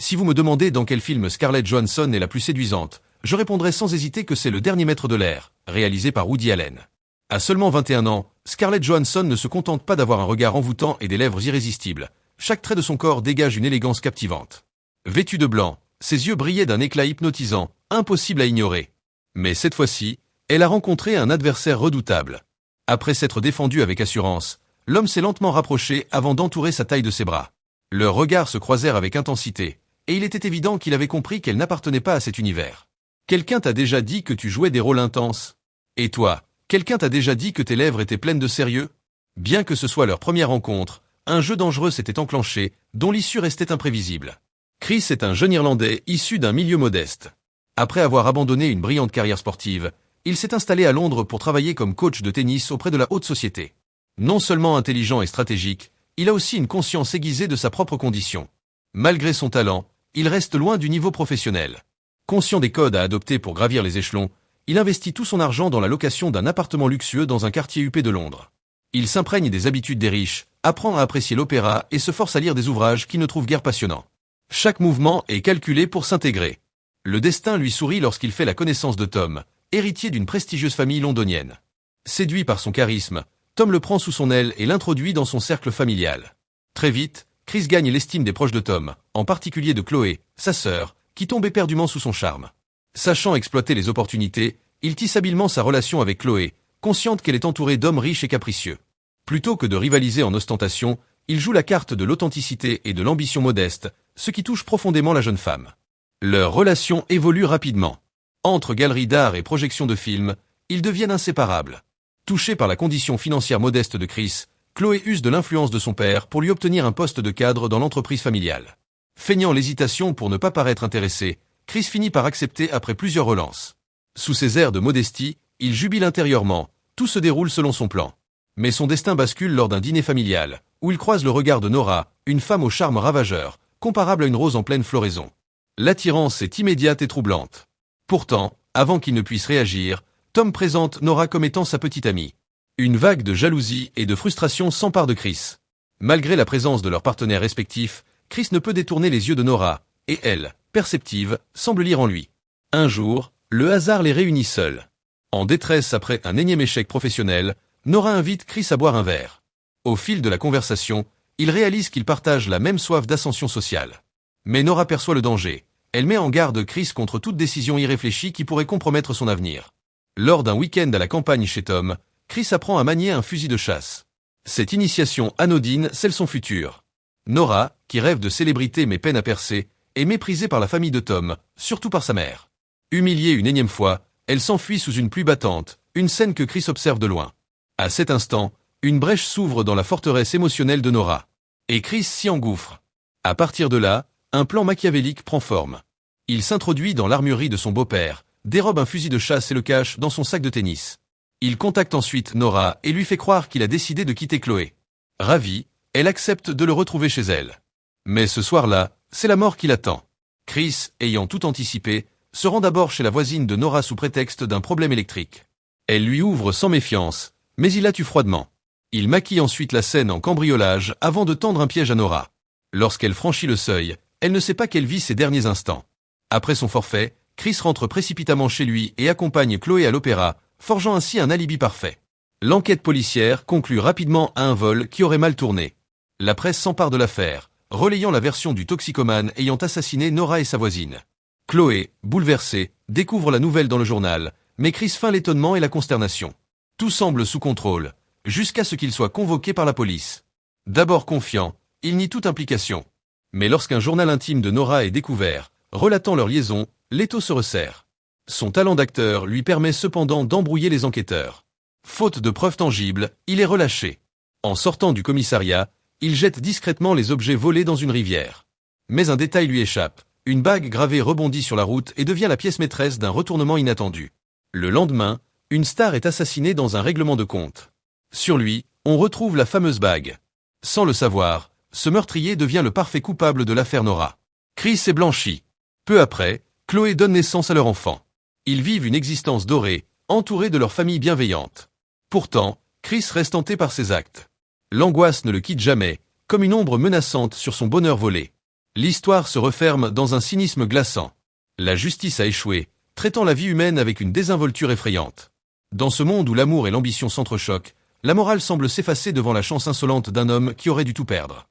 Si vous me demandez dans quel film Scarlett Johansson est la plus séduisante, je répondrai sans hésiter que c'est Le Dernier Maître de l'air, réalisé par Woody Allen. À seulement 21 ans, Scarlett Johansson ne se contente pas d'avoir un regard envoûtant et des lèvres irrésistibles. Chaque trait de son corps dégage une élégance captivante. Vêtue de blanc, ses yeux brillaient d'un éclat hypnotisant, impossible à ignorer. Mais cette fois-ci, elle a rencontré un adversaire redoutable. Après s'être défendu avec assurance, l'homme s'est lentement rapproché avant d'entourer sa taille de ses bras. Leurs regards se croisèrent avec intensité, et il était évident qu'il avait compris qu'elle n'appartenait pas à cet univers. Quelqu'un t'a déjà dit que tu jouais des rôles intenses? Et toi, quelqu'un t'a déjà dit que tes lèvres étaient pleines de sérieux? Bien que ce soit leur première rencontre, un jeu dangereux s'était enclenché, dont l'issue restait imprévisible. Chris est un jeune Irlandais issu d'un milieu modeste. Après avoir abandonné une brillante carrière sportive, il s'est installé à Londres pour travailler comme coach de tennis auprès de la haute société. Non seulement intelligent et stratégique, il a aussi une conscience aiguisée de sa propre condition. Malgré son talent, il reste loin du niveau professionnel. Conscient des codes à adopter pour gravir les échelons, il investit tout son argent dans la location d'un appartement luxueux dans un quartier huppé de Londres. Il s'imprègne des habitudes des riches, apprend à apprécier l'opéra et se force à lire des ouvrages qu'il ne trouve guère passionnants. Chaque mouvement est calculé pour s'intégrer. Le destin lui sourit lorsqu'il fait la connaissance de Tom, héritier d'une prestigieuse famille londonienne. Séduit par son charisme, Tom le prend sous son aile et l'introduit dans son cercle familial. Très vite, Chris gagne l'estime des proches de Tom, en particulier de Chloé, sa sœur, qui tombe éperdument sous son charme. Sachant exploiter les opportunités, il tisse habilement sa relation avec Chloé, consciente qu'elle est entourée d'hommes riches et capricieux. Plutôt que de rivaliser en ostentation, il joue la carte de l'authenticité et de l'ambition modeste, ce qui touche profondément la jeune femme. Leur relation évolue rapidement. Entre galeries d'art et projections de films, ils deviennent inséparables. Touchée par la condition financière modeste de Chris, Chloé use de l'influence de son père pour lui obtenir un poste de cadre dans l'entreprise familiale. Feignant l'hésitation pour ne pas paraître intéressé, Chris finit par accepter après plusieurs relances. Sous ses airs de modestie, il jubile intérieurement, tout se déroule selon son plan. Mais son destin bascule lors d'un dîner familial, où il croise le regard de Nora, une femme au charme ravageur, comparable à une rose en pleine floraison. L'attirance est immédiate et troublante. Pourtant, avant qu'il ne puisse réagir, Tom présente Nora comme étant sa petite amie. Une vague de jalousie et de frustration s'empare de Chris. Malgré la présence de leurs partenaires respectifs, Chris ne peut détourner les yeux de Nora, et elle, perceptive, semble lire en lui. Un jour, le hasard les réunit seuls. En détresse après un énième échec professionnel, Nora invite Chris à boire un verre. Au fil de la conversation, il réalise qu'ils partagent la même soif d'ascension sociale. Mais Nora perçoit le danger. Elle met en garde Chris contre toute décision irréfléchie qui pourrait compromettre son avenir. Lors d'un week-end à la campagne chez Tom, Chris apprend à manier un fusil de chasse. Cette initiation anodine scelle son futur. Nora, qui rêve de célébrité mais peine à percer, est méprisée par la famille de Tom, surtout par sa mère. Humiliée une énième fois, elle s'enfuit sous une pluie battante, une scène que Chris observe de loin. À cet instant, une brèche s'ouvre dans la forteresse émotionnelle de Nora. Et Chris s'y engouffre. À partir de là, un plan machiavélique prend forme. Il s'introduit dans l'armurerie de son beau-père, dérobe un fusil de chasse et le cache dans son sac de tennis. Il contacte ensuite Nora et lui fait croire qu'il a décidé de quitter Chloé. Ravie, elle accepte de le retrouver chez elle. Mais ce soir-là, c'est la mort qui l'attend. Chris, ayant tout anticipé, se rend d'abord chez la voisine de Nora sous prétexte d'un problème électrique. Elle lui ouvre sans méfiance, mais il la tue froidement. Il maquille ensuite la scène en cambriolage avant de tendre un piège à Nora. Lorsqu'elle franchit le seuil, elle ne sait pas qu'elle vit ses derniers instants. Après son forfait, Chris rentre précipitamment chez lui et accompagne Chloé à l'opéra, forgeant ainsi un alibi parfait. L'enquête policière conclut rapidement à un vol qui aurait mal tourné. La presse s'empare de l'affaire, relayant la version du toxicomane ayant assassiné Nora et sa voisine. Chloé, bouleversée, découvre la nouvelle dans le journal, mais Chris feint l'étonnement et la consternation. Tout semble sous contrôle, jusqu'à ce qu'il soit convoqué par la police. D'abord confiant, il nie toute implication. Mais lorsqu'un journal intime de Nora est découvert, relatant leur liaison, l'étau se resserre. Son talent d'acteur lui permet cependant d'embrouiller les enquêteurs. Faute de preuves tangibles, il est relâché. En sortant du commissariat, il jette discrètement les objets volés dans une rivière. Mais un détail lui échappe. Une bague gravée rebondit sur la route et devient la pièce maîtresse d'un retournement inattendu. Le lendemain, une star est assassinée dans un règlement de compte. Sur lui, on retrouve la fameuse bague. Sans le savoir, ce meurtrier devient le parfait coupable de l'affaire Nora. Chris est blanchi. Peu après, Chloé donne naissance à leur enfant. Ils vivent une existence dorée, entourés de leur famille bienveillante. Pourtant, Chris reste hanté par ses actes. L'angoisse ne le quitte jamais, comme une ombre menaçante sur son bonheur volé. L'histoire se referme dans un cynisme glaçant. La justice a échoué, traitant la vie humaine avec une désinvolture effrayante. Dans ce monde où l'amour et l'ambition s'entrechoquent, la morale semble s'effacer devant la chance insolente d'un homme qui aurait dû tout perdre.